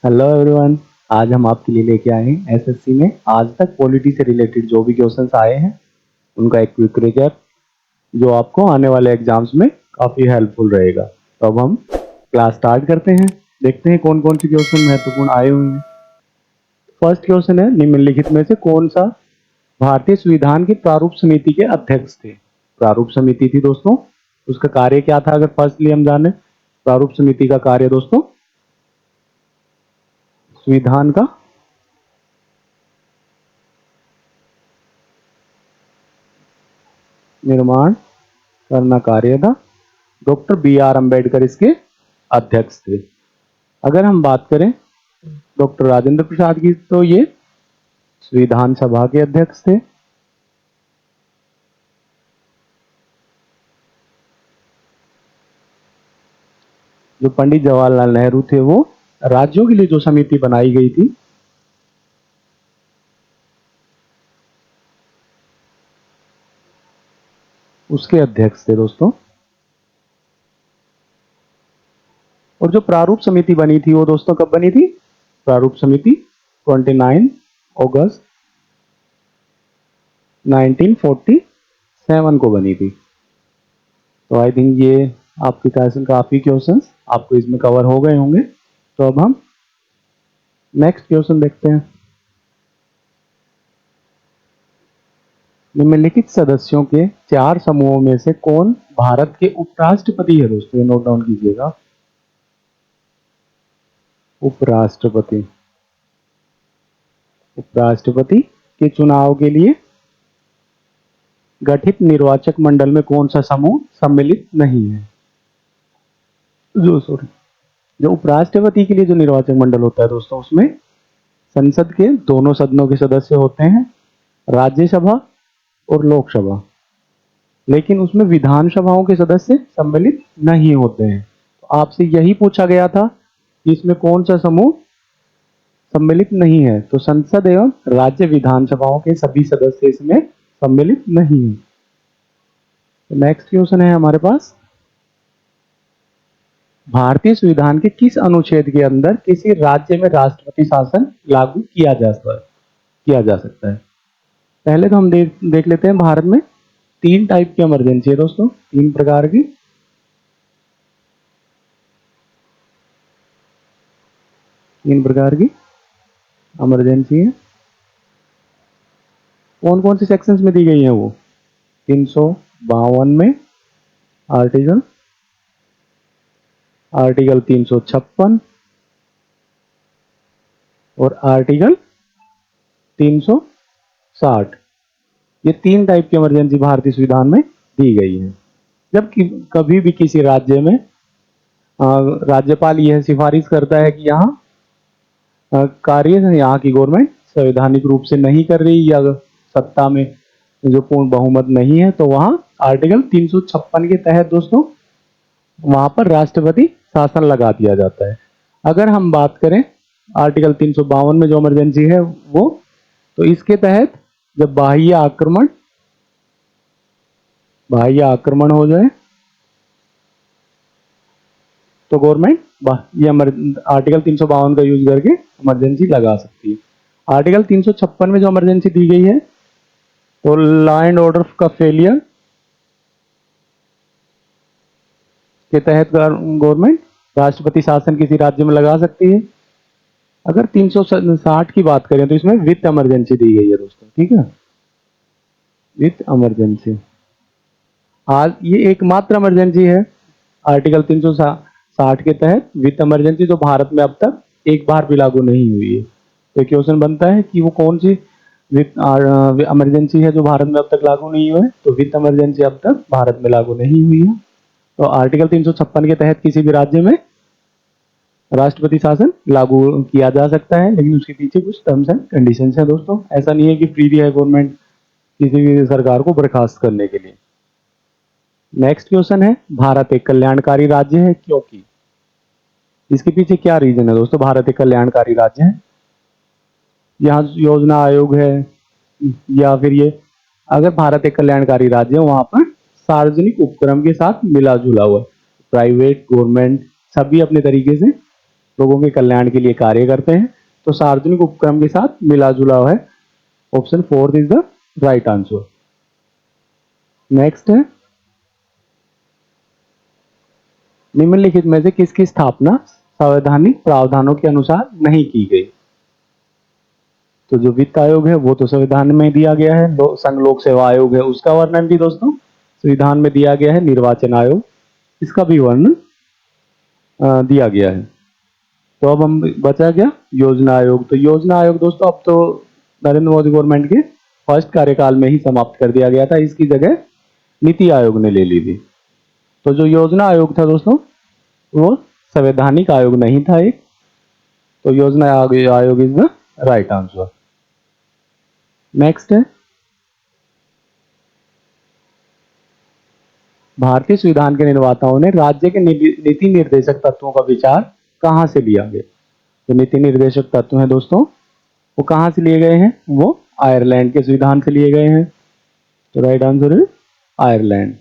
Hello everyone. आज हम आपके लिए लेके आए हैं एसएससी में आज तक पॉलिटी से रिलेटेड जो भी क्वेश्चंस आए हैं उनका एक क्विक रिकैप, जो आपको आने वाले एग्जाम्स में काफ़ी हेल्पफुल रहेगा। तो अब हम क्लास स्टार्ट करते हैं, देखते हैं कौन कौन से क्वेश्चन महत्वपूर्ण आए हुए हैं। फर्स्ट क्वेश्चन है, निम्नलिखित में से कौन सा भारतीय संविधान की प्रारूप समिति के अध्यक्ष थे। प्रारूप समिति थी दोस्तों, उसका कार्य क्या था? अगर फर्स्टली हम जाने प्रारूप समिति का कार्य दोस्तों, संविधान का निर्माण करना कार्य था। डॉक्टर बी आर अम्बेडकर इसके अध्यक्ष थे। अगर हम बात करें डॉक्टर राजेंद्र प्रसाद की, तो ये संविधान सभा के अध्यक्ष थे। जो पंडित जवाहरलाल नेहरू थे, वो राज्यों के लिए जो समिति बनाई गई थी उसके अध्यक्ष थे दोस्तों। और जो प्रारूप समिति बनी थी वो दोस्तों कब बनी थी? प्रारूप समिति 29 अगस्त 1947 को बनी थी। तो आई थिंक ये आपके काफी क्वेश्चंस आपको इसमें कवर हो गए होंगे। तो अब हम नेक्स्ट क्वेश्चन देखते हैं। निम्नलिखित सदस्यों के 4 समूहों में से कौन भारत के उपराष्ट्रपति है? दोस्तों ये नोट डाउन कीजिएगा, उपराष्ट्रपति। उपराष्ट्रपति के चुनाव के लिए गठित निर्वाचक मंडल में कौन सा समूह सम्मिलित नहीं है? जो उपराष्ट्रपति के लिए जो निर्वाचक मंडल होता है दोस्तों, उसमें संसद के दोनों सदनों के सदस्य होते हैं, राज्यसभा और लोकसभा, लेकिन उसमें विधानसभाओं के सदस्य सम्मिलित नहीं होते हैं। तो आपसे यही पूछा गया था कि इसमें कौन सा समूह सम्मिलित नहीं है, तो संसद एवं राज्य विधानसभाओं के सभी सदस्य इसमें सम्मिलित नहीं है। तो नेक्स्ट क्वेश्चन है हमारे पास, भारतीय संविधान के किस अनुच्छेद के अंदर किसी राज्य में राष्ट्रपति शासन लागू किया जा सकता है? पहले तो हम देख लेते हैं, भारत में 3 टाइप की इमरजेंसी है दोस्तों, 3 प्रकार की। इमरजेंसी है। कौन कौन से सेक्शंस में दी गई है वो? 352 में आर्टिकल 356 और आर्टिकल 360। ये 3 टाइप की इमरजेंसी भारतीय संविधान में दी गई है। जब कभी भी किसी राज्य में राज्यपाल यह सिफारिश करता है कि कार्य यहाँ की गवर्नमेंट संवैधानिक रूप से नहीं कर रही या सत्ता में जो पूर्ण बहुमत नहीं है, तो वहां आर्टिकल 356 के तहत दोस्तों वहां पर राष्ट्रपति शासन लगा दिया जाता है। अगर हम बात करें आर्टिकल 352 में जो इमरजेंसी है वो, तो इसके तहत जब बाह्य आक्रमण हो जाए तो गवर्नमेंट ये आर्टिकल 352 का यूज करके इमरजेंसी लगा सकती है। आर्टिकल 356 में जो इमरजेंसी दी गई है, तो लॉ एंड ऑर्डर का फेलियर के तहत गवर्नमेंट राष्ट्रपति शासन किसी राज्य में लगा सकती है। अगर 360 की बात करें तो इसमें वित्त इमरजेंसी दी गई है दोस्तों, ठीक है, वित्त इमरजेंसी। आज ये एकमात्र इमरजेंसी है आर्टिकल 360 के तहत वित्त इमरजेंसी, जो भारत में अब तक एक बार भी लागू नहीं हुई है। तो क्वेश्चन बनता है कि वो कौन सी वित्त इमरजेंसी है जो भारत में अब तक लागू नहीं हुआ है? तो वित्त इमरजेंसी अब तक भारत में लागू नहीं हुई है। तो आर्टिकल 356 के तहत किसी भी राज्य में राष्ट्रपति शासन लागू किया जा सकता है, लेकिन उसके पीछे कुछ टर्म्स एंड कंडीशंस हैं दोस्तों। ऐसा नहीं है कि फ्री है गवर्नमेंट किसी भी सरकार को बर्खास्त करने के लिए। नेक्स्ट क्वेश्चन है, भारत एक कल्याणकारी राज्य है क्योंकि? इसके पीछे क्या रीजन है दोस्तों? भारत एक कल्याणकारी राज्य है, यहाँ योजना आयोग है, या फिर ये अगर भारत एक कल्याणकारी राज्य है वहां पर सार्वजनिक उपक्रम के साथ मिला जुला हुआ, प्राइवेट गवर्नमेंट सभी अपने तरीके से लोगों के कल्याण के लिए कार्य करते हैं। तो सार्वजनिक उपक्रम के साथ मिला जुला है। Option 4 is the right answer. Next है, निम्नलिखित में से किसकी स्थापना संवैधानिक प्रावधानों के अनुसार नहीं की गई? तो जो वित्त आयोग है वो तो संविधान में दिया गया है। संघ लोक सेवा आयोग है उसका वर्णन भी दोस्तों संविधान में दिया गया है। निर्वाचन आयोग, इसका भी वर्णन दिया गया है। तो अब हम बचा क्या, योजना आयोग। तो योजना आयोग दोस्तों अब तो नरेंद्र मोदी गवर्नमेंट के फर्स्ट कार्यकाल में ही समाप्त कर दिया गया था, इसकी जगह नीति आयोग ने ले ली थी। तो जो योजना आयोग था दोस्तों वो संवैधानिक आयोग नहीं था एक। तो योजना आयोग is the right answer. Next है, भारतीय संविधान के निर्माताओं ने राज्य के नीति निर्देशक तत्वों का विचार कहां से लिया गया? तो नीति निर्देशक तत्व हैं दोस्तों वो कहां से लिए गए हैं? वो आयरलैंड के संविधान से लिए गए हैं। तो राइट आंसर है आयरलैंड।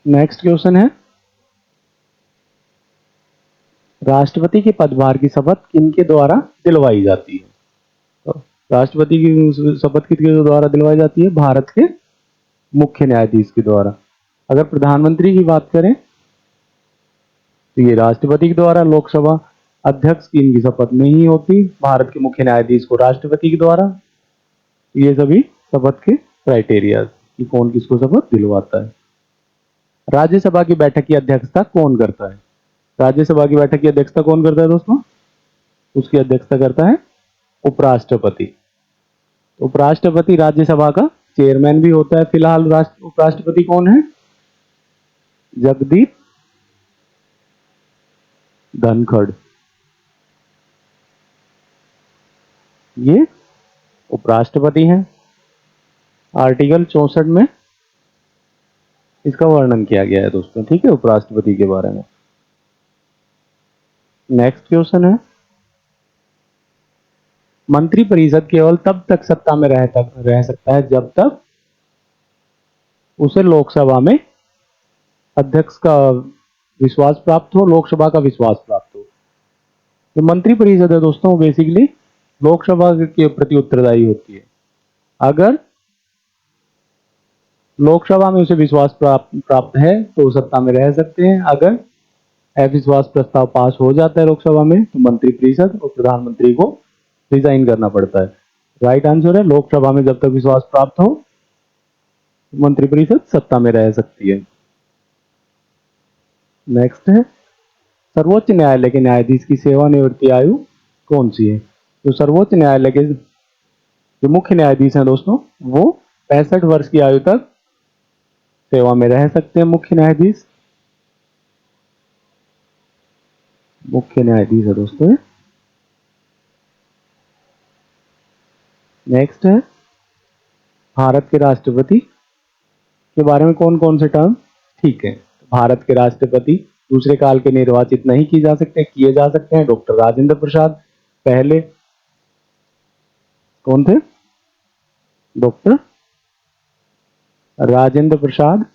नेक्स्ट क्वेश्चन है, राष्ट्रपति के पदभार की शपथ किनके द्वारा दिलवाई जाती है? तो राष्ट्रपति की शपथ किसके द्वारा दिलवाई जाती है? भारत के मुख्य न्यायाधीश के द्वारा। अगर प्रधानमंत्री की बात करें तो ये राष्ट्रपति के द्वारा, लोकसभा अध्यक्ष की इनकी शपथ नहीं होती, भारत के मुख्य न्यायाधीश को राष्ट्रपति के द्वारा। ये सभी शपथ के क्राइटेरिया कि कौन किसको शपथ दिलवाता है। राज्यसभा की बैठक की अध्यक्षता कौन करता है? राज्यसभा की बैठक की अध्यक्षता कौन करता है दोस्तों? उसकी अध्यक्षता करता है उपराष्ट्रपति। उपराष्ट्रपति राज्यसभा का चेयरमैन भी होता है। फिलहाल उपराष्ट्रपति कौन है? जगदीप धनखड़, ये उपराष्ट्रपति हैं। आर्टिकल 64 में इसका वर्णन किया गया है दोस्तों, ठीक है, उपराष्ट्रपति के बारे में। नेक्स्ट क्वेश्चन है, मंत्रिपरिषद केवल तब तक सत्ता में रह सकता है जब तक उसे लोकसभा में अध्यक्ष का विश्वास प्राप्त हो, लोकसभा का विश्वास प्राप्त हो। तो मंत्रिपरिषद है दोस्तों बेसिकली लोकसभा के प्रति उत्तरदायी होती है। अगर लोकसभा में उसे विश्वास प्राप्त है तो सत्ता में रह सकते हैं। अगर अविश्वास प्रस्ताव पास हो जाता है लोकसभा में तो मंत्रिपरिषद और प्रधानमंत्री को रिजाइन करना पड़ता है। राइट आंसर है लोकसभा में जब तक विश्वास प्राप्त हो मंत्रिपरिषद सत्ता में रह सकती है। नेक्स्ट है, सर्वोच्च न्यायालय के न्यायाधीश की सेवानिवृत्ति आयु कौन सी है? तो सर्वोच्च न्यायालय के जो मुख्य न्यायाधीश हैं दोस्तों वो 65 वर्ष की आयु तक सेवा में रह सकते हैं। मुख्य न्यायाधीश है दोस्तों। नेक्स्ट है, भारत के राष्ट्रपति के बारे में कौन कौन से टर्म ठीक है? भारत के राष्ट्रपति दूसरे काल के निर्वाचित नहीं किए जा सकते हैं। डॉक्टर राजेंद्र प्रसाद पहले कौन थे? डॉक्टर राजेंद्र प्रसाद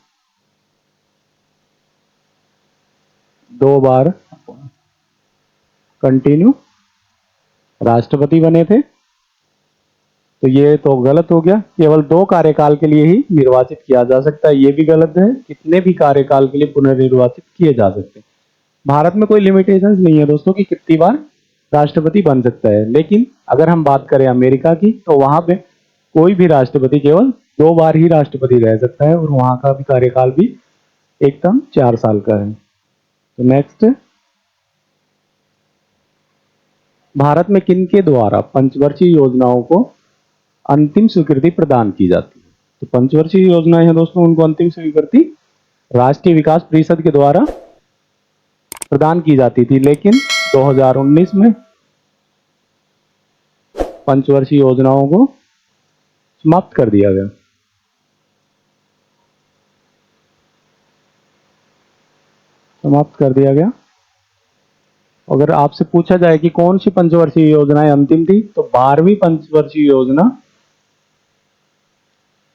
2 बार कंटिन्यू राष्ट्रपति बने थे। तो ये तो गलत हो गया, केवल 2 कार्यकाल के लिए ही निर्वाचित किया जा सकता है। ये भी गलत है, कितने भी कार्यकाल के लिए पुनर्निर्वाचित किए जा सकते हैं। भारत में कोई लिमिटेशंस नहीं है दोस्तों कि कितनी बार राष्ट्रपति बन सकता है। लेकिन अगर हम बात करें अमेरिका की तो वहां पे कोई भी राष्ट्रपति केवल 2 बार ही राष्ट्रपति रह सकता है और वहां का भी कार्यकाल भी एकदम 4 साल का है। तो नेक्स्ट, भारत में किनके द्वारा पंचवर्षीय योजनाओं को अंतिम स्वीकृति प्रदान की जाती है? तो पंचवर्षीय योजनाएं हैं दोस्तों उनको अंतिम स्वीकृति राष्ट्रीय विकास परिषद के द्वारा प्रदान की जाती थी। लेकिन 2019 में पंचवर्षीय योजनाओं को समाप्त कर दिया गया। अगर आपसे पूछा जाए कि कौन सी पंचवर्षीय योजनाएं अंतिम थी तो 12वीं पंचवर्षीय योजना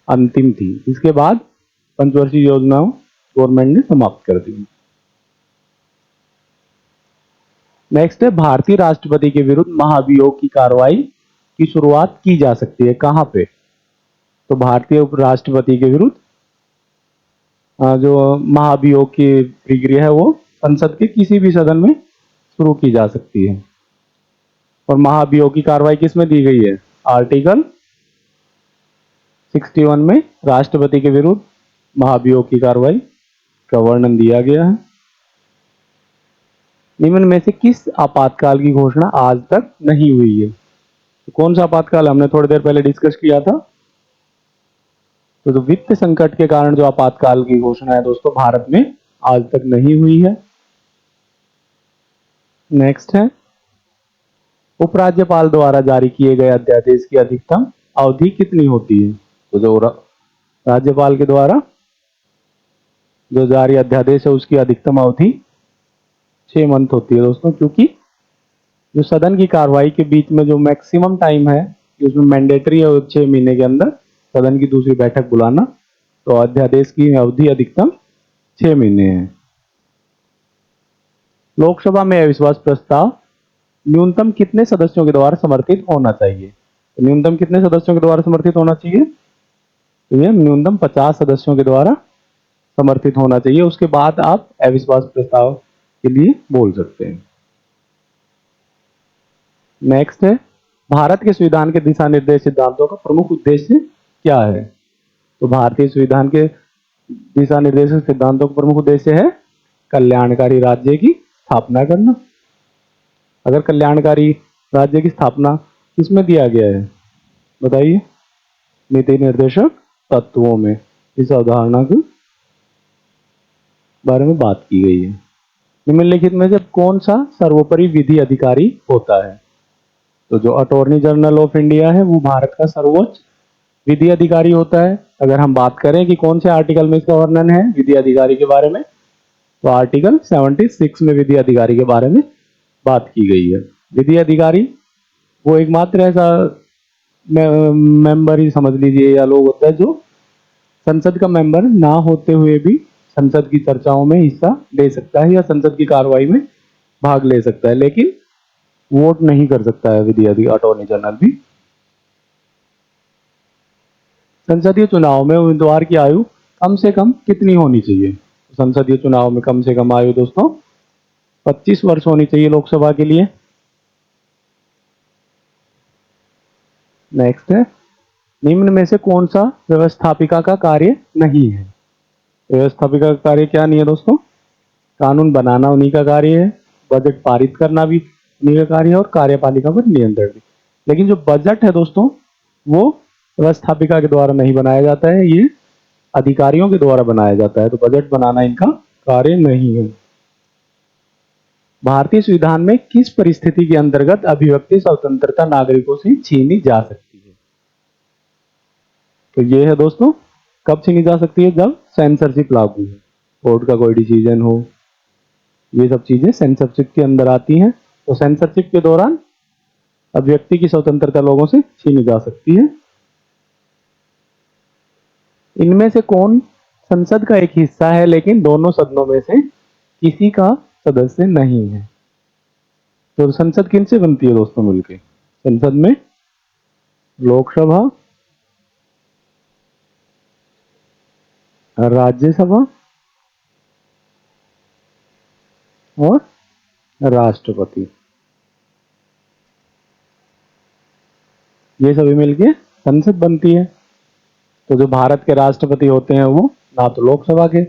अंतिम थी। इसके बाद पंचवर्षीय योजनाओं गवर्नमेंट ने समाप्त कर दी। नेक्स्ट है, भारतीय राष्ट्रपति के विरुद्ध महाभियोग की कार्रवाई की शुरुआत की जा सकती है कहां पे? तो भारतीय उपराष्ट्रपति के विरुद्ध जो महाभियोग की प्रक्रिया है वो संसद के किसी भी सदन में शुरू की जा सकती है। और महाभियोग की कार्रवाई किस में दी गई है? आर्टिकल 61 में राष्ट्रपति के विरुद्ध महाभियोग की कार्रवाई का वर्णन दिया गया है। निम्न में से किस आपातकाल की घोषणा आज तक नहीं हुई है? तो कौन सा आपातकाल हमने थोड़ी देर पहले डिस्कस किया था? तो वित्त संकट के कारण जो आपातकाल की घोषणा है दोस्तों भारत में आज तक नहीं हुई है। नेक्स्ट है, उपराज्यपाल द्वारा जारी किए गए अध्यादेश की अधिकतम अवधि कितनी होती है? तो जो राज्यपाल के द्वारा जो जारी अध्यादेश है उसकी अधिकतम अवधि 6 मंथ होती है दोस्तों, क्योंकि जो सदन की कार्रवाई के बीच में जो मैक्सिमम टाइम है उसमें मैंडेटरी है 6 महीने के अंदर सदन की दूसरी बैठक बुलाना, तो अध्यादेश की अवधि अधिकतम 6 महीने है। लोकसभा में अविश्वास प्रस्ताव न्यूनतम कितने सदस्यों के द्वारा समर्थित होना चाहिए? तो न्यूनतम कितने सदस्यों के द्वारा समर्थित होना चाहिए? तो यह न्यूनतम 50 सदस्यों के द्वारा समर्थित होना चाहिए, उसके बाद आप अविश्वास प्रस्ताव के लिए बोल सकते हैं। नेक्स्ट है, भारत के संविधान के दिशा निर्देश सिद्धांतों का प्रमुख उद्देश्य क्या है? तो भारतीय संविधान के दिशा निर्देश सिद्धांतों का प्रमुख उद्देश्य है कल्याणकारी राज्य की स्थापना करना। अगर कल्याणकारी राज्य की स्थापना किसमें दिया गया है बताइए? नीति निर्देशक तत्वों में इस अवधारणा के बारे में बात की गई है। निम्नलिखित में से कौन सा सर्वोपरि विधि अधिकारी होता है? तो जो अटॉर्नी जनरल ऑफ इंडिया है वो भारत का सर्वोच्च विधि अधिकारी होता है। अगर हम बात करें कि कौन से आर्टिकल में इसका वर्णन है विधि अधिकारी के बारे में, तो आर्टिकल 76 में विधि अधिकारी के बारे में बात की गई है। विधि अधिकारी वो एकमात्र ऐसा मेंबर ही समझ लीजिए या लोग होता है जो संसद का मेंबर ना होते हुए भी संसद की चर्चाओं में हिस्सा ले सकता है या संसद की कार्रवाई में भाग ले सकता है, लेकिन वोट नहीं कर सकता है विधि अधिकारी अटॉर्नी जनरल भी। संसदीय चुनाव में उम्मीदवार की आयु कम से कम कितनी होनी चाहिए? संसदीय चुनाव में कम से कम आयु दोस्तों 25 वर्ष होनी चाहिए लोकसभा के लिए। नेक्स्ट है, निम्न में से कौन सा व्यवस्थापिका का कार्य नहीं है? व्यवस्थापिका का कार्य क्या नहीं है दोस्तों? कानून बनाना उन्हीं का कार्य है, बजट पारित करना भी उन्हीं का कार्य है और कार्यपालिका पर नियंत्रण भी। लेकिन जो बजट है दोस्तों वो व्यवस्थापिका के द्वारा नहीं बनाया जाता है, ये अधिकारियों के द्वारा बनाया जाता है, तो बजट बनाना इनका कार्य नहीं है। भारतीय संविधान में किस परिस्थिति के अंतर्गत अभिव्यक्ति स्वतंत्रता नागरिकों से छीनी जा सकती है? तो ये है दोस्तों कब छीनी जा सकती है? जब सेंसरशिप लागू हो, कोर्ट का कोई डिसीजन हो, ये सब चीजें सेंसरशिप के अंदर आती हैं। तो सेंसरशिप के दौरान अभिव्यक्ति की स्वतंत्रता लोगों से छीनी जा सकती है। इनमें से कौन संसद का एक हिस्सा है लेकिन दोनों सदनों में से किसी का सदस्य नहीं है? तो संसद किन से बनती है दोस्तों मिलके? संसद में लोकसभा, राज्यसभा और राष्ट्रपति, ये सभी मिलके संसद बनती है। तो जो भारत के राष्ट्रपति होते हैं वो ना तो लोकसभा के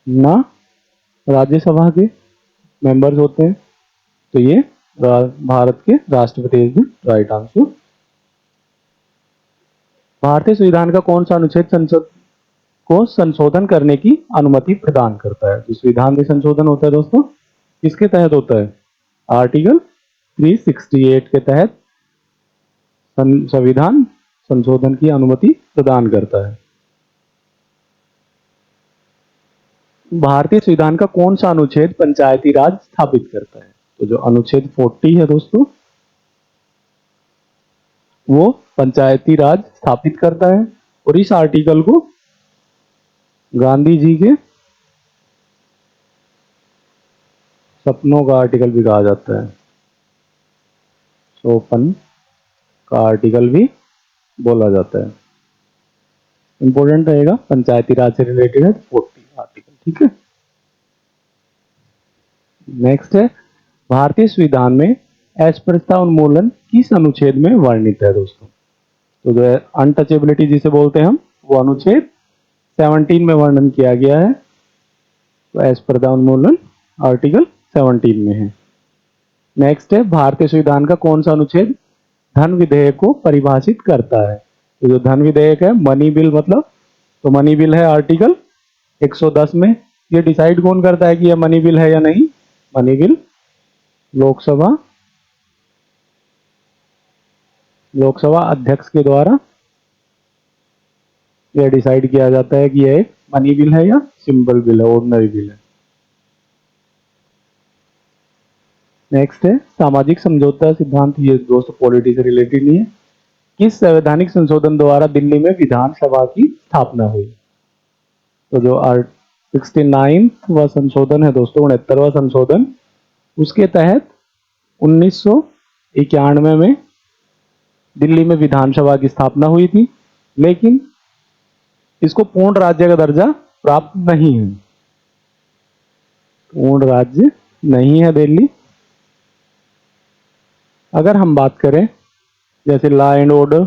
ना राज्यसभा के मेंबर्स होते हैं, तो ये भारत के राष्ट्रपति इज द राइट आंसर। भारतीय संविधान का कौन सा अनुच्छेद संसद को संशोधन करने की अनुमति प्रदान करता है? जो संविधान में संशोधन होता है दोस्तों किसके तहत होता है? आर्टिकल 368 के तहत संविधान संशोधन की अनुमति प्रदान करता है। भारतीय संविधान का कौन सा अनुच्छेद पंचायती राज स्थापित करता है? तो जो अनुच्छेद 40 है दोस्तों वो पंचायती राज स्थापित करता है, और इस आर्टिकल को गांधी जी के सपनों का आर्टिकल भी कहा जाता है, सोपन का आर्टिकल भी बोला जाता है। इंपॉर्टेंट रहेगा, पंचायती राज से रिलेटेड है, 40 आर्टिकल, ठीक है। नेक्स्ट है, भारतीय संविधान में अस्पृश्यता उन्मूलन किस अनुच्छेद में वर्णित है दोस्तों? तो जो है अनटचेबिलिटी जिसे बोलते हैं हम, वो अनुच्छेद 17 में वर्णन किया गया है। तो अस्पृश्यता उन्मूलन आर्टिकल 17 में है। नेक्स्ट है, भारतीय संविधान का कौन सा अनुच्छेद धन विधेयक को परिभाषित करता है? तो जो धन विधेयक है, मनी बिल मतलब, तो मनी बिल है आर्टिकल 110 में। ये डिसाइड कौन करता है कि यह मनी बिल है या नहीं? मनी बिल लोकसभा अध्यक्ष के द्वारा यह डिसाइड किया जाता है कि यह एक मनी बिल है या सिंपल बिल है, ऑर्डिनरी बिल है। नेक्स्ट है, सामाजिक समझौता सिद्धांत, ये दोस्तों पॉलिटी से रिलेटेड नहीं है। किस संवैधानिक संशोधन द्वारा दिल्ली में विधानसभा की स्थापना हुई? तो जो 69वां संशोधन है दोस्तों, 69वां संशोधन, उसके तहत 1991 में दिल्ली में विधानसभा की स्थापना हुई थी, लेकिन इसको पूर्ण राज्य का दर्जा प्राप्त नहीं है। पूर्ण राज्य नहीं है दिल्ली। अगर हम बात करें जैसे लॉ एंड ऑर्डर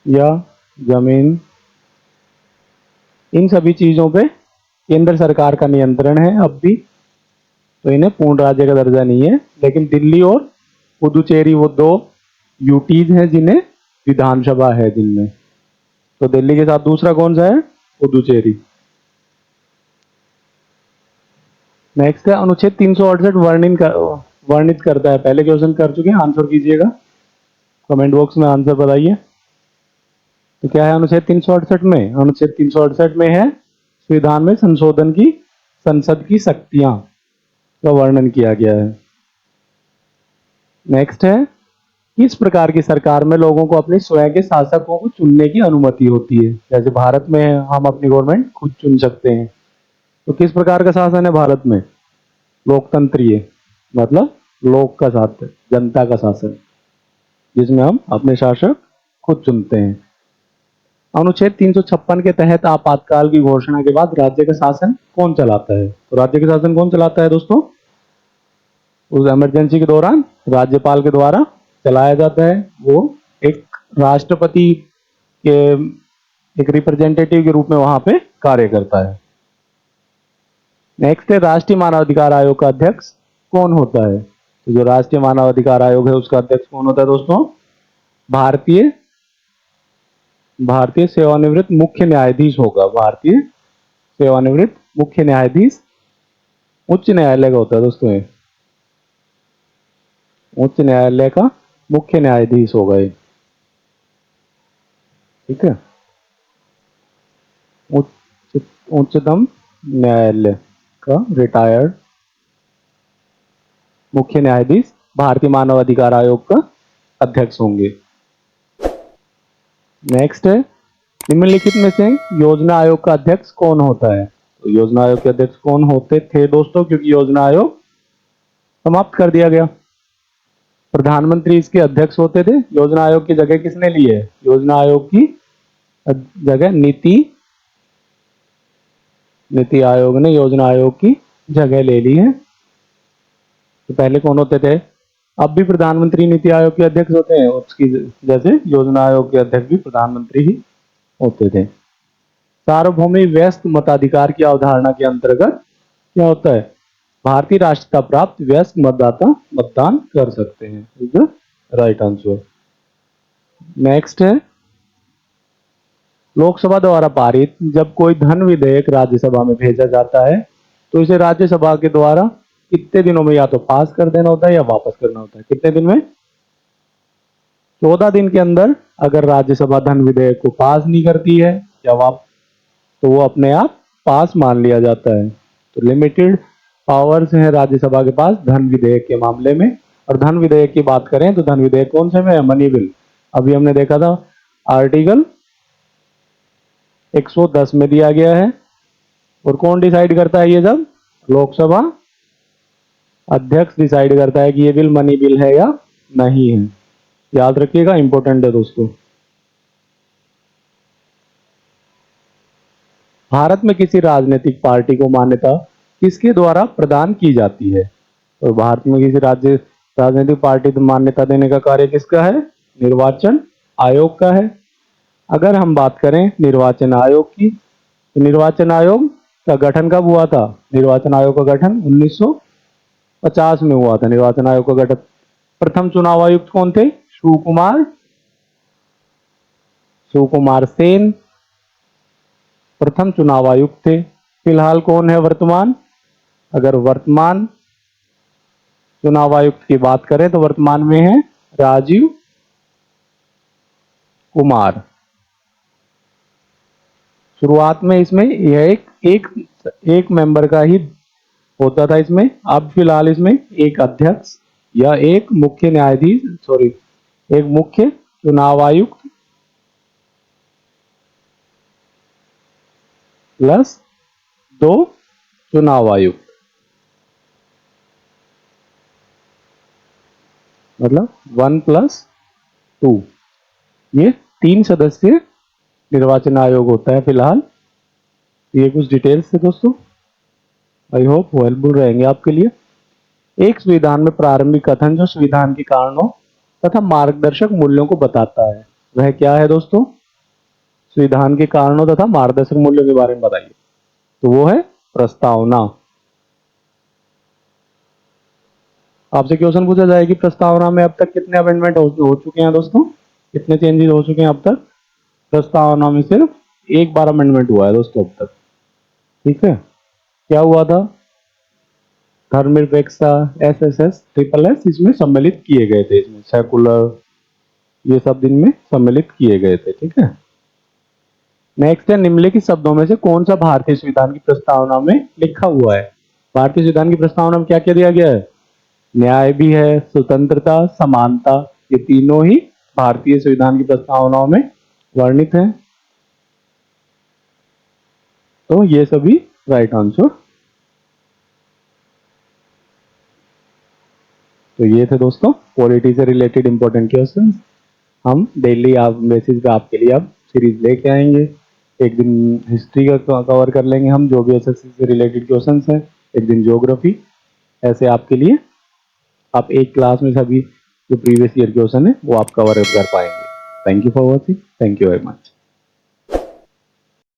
या जमीन, इन सभी चीजों पे केंद्र सरकार का नियंत्रण है अब भी, तो इन्हें पूर्ण राज्य का दर्जा नहीं है। लेकिन दिल्ली और पुदुचेरी वो दो यूटीज हैं जिन्हें विधानसभा है जिनमें। तो दिल्ली के साथ दूसरा कौन सा है? पुदुचेरी। नेक्स्ट है, अनुच्छेद 368 वर्णित करता है। पहले क्वेश्चन कर चुके हैं, आंसर कीजिएगा, कमेंट बॉक्स में आंसर बताइए। तो क्या है अनुच्छेद 368 में? अनुच्छेद 368 में है संविधान में संशोधन की संसद की शक्तियां का वर्णन किया गया है। नेक्स्ट है, किस प्रकार की सरकार में लोगों को अपने स्वयं के शासकों को चुनने की अनुमति होती है? जैसे भारत में हम अपनी गवर्नमेंट खुद चुन सकते हैं। तो किस प्रकार का शासन है भारत में? लोकतंत्रीय, मतलब लोक का शासन, जनता का शासन, जिसमें हम अपने शासक खुद चुनते हैं। अनुच्छेद 356 के तहत आपातकाल की घोषणा के बाद राज्य का शासन कौन चलाता है? तो राज्य का शासन कौन चलाता है दोस्तों? उस इमरजेंसी के दौरान राज्यपाल के द्वारा चलाया जाता है। वो एक राष्ट्रपति के एक रिप्रेजेंटेटिव के रूप में वहां पे कार्य करता है। नेक्स्ट है, राष्ट्रीय मानवाधिकार आयोग का अध्यक्ष कौन होता है? तो जो राष्ट्रीय मानवाधिकार आयोग है उसका अध्यक्ष कौन होता है दोस्तों? भारतीय सेवानिवृत्त मुख्य न्यायाधीश होगा। भारतीय सेवानिवृत्त मुख्य न्यायाधीश उच्च न्यायालय का होता है दोस्तों। ये उच्च न्यायालय का मुख्य न्यायाधीश होगा ये, ठीक है। उच्चतम न्यायालय का रिटायर्ड मुख्य न्यायाधीश भारतीय मानव अधिकार आयोग का अध्यक्ष होंगे। नेक्स्ट है, निम्नलिखित में से योजना आयोग का अध्यक्ष कौन होता है? तो योजना आयोग के अध्यक्ष कौन होते थे दोस्तों, क्योंकि योजना आयोग समाप्त कर दिया गया। प्रधानमंत्री इसके अध्यक्ष होते थे। योजना आयोग की जगह किसने ली है? योजना आयोग की जगह नीति आयोग ने योजना आयोग की जगह ले ली है। तो पहले कौन होते थे? अब भी प्रधानमंत्री नीति आयोग के अध्यक्ष होते हैं, उसकी जैसे योजना आयोग के अध्यक्ष भी प्रधानमंत्री ही होते थे। सार्वभौमिक व्यस्क मताधिकार की अवधारणा के अंतर्गत क्या होता है? भारतीय राष्ट्रीयता प्राप्त व्यस्क मतदाता मतदान कर सकते हैं, is the right answer. Next है, लोकसभा द्वारा पारित जब कोई धन विधेयक राज्यसभा में भेजा जाता है तो इसे राज्यसभा के द्वारा कितने दिनों में या तो पास कर देना होता है या वापस करना होता है? कितने दिन में? 14 दिन के अंदर अगर राज्यसभा धन विधेयक को पास नहीं करती है या तो वो अपने आप पास मान लिया जाता है। तो लिमिटेड पावर्स हैं राज्यसभा के पास धन विधेयक के मामले में। और धन विधेयक की बात करें तो धन विधेयक कौन से में है? Money bill. अभी हमने देखा था आर्टिकल 110 में दिया गया है। और कौन डिसाइड करता है ये सब? लोकसभा अध्यक्ष डिसाइड करता है कि ये बिल मनी बिल है या नहीं है। याद रखिएगा, इंपॉर्टेंट है दोस्तों। भारत में किसी राजनीतिक पार्टी को मान्यता किसके द्वारा प्रदान की जाती है? तो भारत में किसी राजनीतिक पार्टी को मान्यता देने का कार्य किसका है? निर्वाचन आयोग का है। अगर हम बात करें निर्वाचन आयोग की, तो निर्वाचन आयोग का गठन कब हुआ था? निर्वाचन आयोग का गठन 1950 में हुआ था। निर्वाचन आयोग का गठन। प्रथम चुनाव आयुक्त कौन थे? सुकुमार सेन प्रथम चुनाव आयुक्त थे। फिलहाल कौन है वर्तमान? अगर वर्तमान चुनाव आयुक्त की बात करें तो वर्तमान में है राजीव कुमार। शुरुआत में इसमें यह एक मेंबर का ही होता था इसमें। अब फिलहाल इसमें एक अध्यक्ष या एक मुख्य न्यायाधीश, एक मुख्य चुनाव आयुक्त प्लस 2 चुनाव आयुक्त, मतलब 1+2, ये 3 सदस्यीय निर्वाचन आयोग होता है फिलहाल। ये कुछ डिटेल्स थे दोस्तों, आई होप हेल्पफुल रहेंगे आपके लिए। एक संविधान में प्रारंभिक कथन जो संविधान के कारणों तथा मार्गदर्शक मूल्यों को बताता है, वह क्या है दोस्तों? संविधान के कारणों तथा मार्गदर्शक मूल्यों के बारे में बताइए। तो वो है प्रस्तावना। आपसे क्वेश्चन पूछा जाए कि प्रस्तावना में अब तक कितने अमेंडमेंट हो चुके हैं दोस्तों? कितने चेंजेस हो चुके हैं अब तक? प्रस्तावना में सिर्फ एक बार अमेंडमेंट हुआ है दोस्तों अब तक। ठीक है, क्या हुआ था? धर्मनिरपेक्षता, SSS, SSS इसमें सम्मिलित किए गए थे। इसमें सेकुलर, ये सब इनमें सम्मिलित किए गए थे। ठीक है, नेक्स्ट है निम्नलिखित शब्दों में से कौन सा भारतीय संविधान की प्रस्तावना में लिखा हुआ है? भारतीय संविधान की प्रस्तावना में क्या क्या दिया गया है? न्याय भी है, स्वतंत्रता, समानता, ये तीनों ही भारतीय संविधान की प्रस्तावनाओं में वर्णित है। तो ये सभी राइट आंसर। तो ये थे दोस्तों पॉलिटी से रिलेटेड इंपॉर्टेंट क्वेश्चन। हम डेली आप बेसिस पे आपके लिए अब सीरीज लेके आएंगे। एक दिन हिस्ट्री का कवर कर लेंगे हम, जो भी एसएससी से रिलेटेड क्वेश्चंस हैं। एक दिन ज्योग्राफी। ऐसे आपके लिए आप एक क्लास में सभी जो प्रीवियस ईयर क्वेश्चन है वो आप कवर कर पाएंगे। Thank you for watching. Thank you very much.